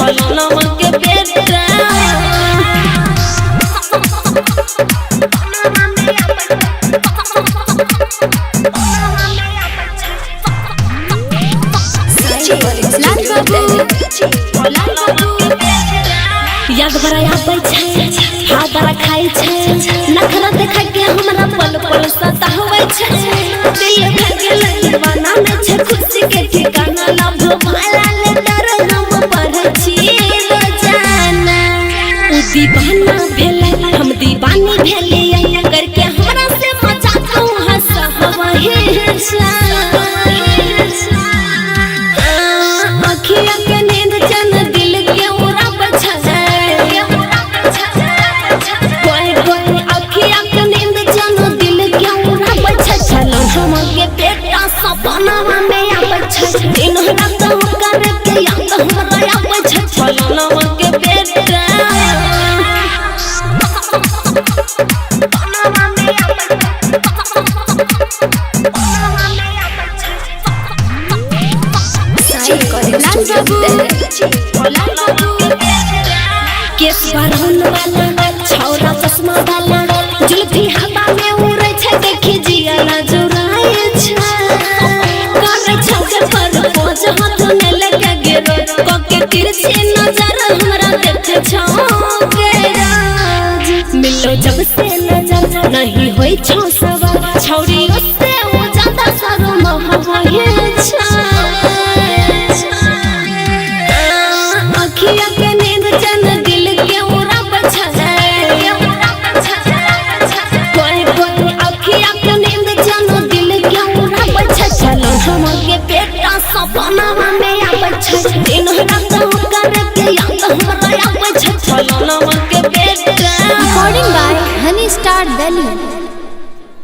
छलनवा के बेटा याद बड़ा आबै छै हां बड़ा खाइ छै नखरा देखा के हमरा पल पल सताबै छै दिल भागे दीवाना में छै खुशी के ठिकाना लभ भाला ले डर हम पर छी रोजाना उ दीवाना भेले हम दीवानी भेले करके हमरा से मजाक हंस हवहे अखिया के नींद चन दिल के उड़ा बछा कोई अखिया के नींद चन दिल के उड़ा बछा चलो हम के बेटा सपनावा में आबै छै दिन रात कर के याद हमरा आबै छै चलो हम के बेटा सपनावा में आबै केस बरहन वाला छौरा चश्मा वाला जुल्फी हवा में उड़ै छै देखि जियाला जुराय छै करे छै पर पोज हाथ में लगा गेरो कोके तिरछी नजर हमरा देखे छौ के राज मिलो जब से नजर नहीं होई छौ सवा छौरी उससे हो ज्यादा शर्म होए छै अखिया के नींद चन दिल के उड़ा बछा कोई अखिया के नींद चन दिल के उड़ा बछा चलो हम के बेटा सपनावा में आबै छै दिन रात कर के याद हमरा आबै छै चलो हम के बेटा recording by honey star Delhi.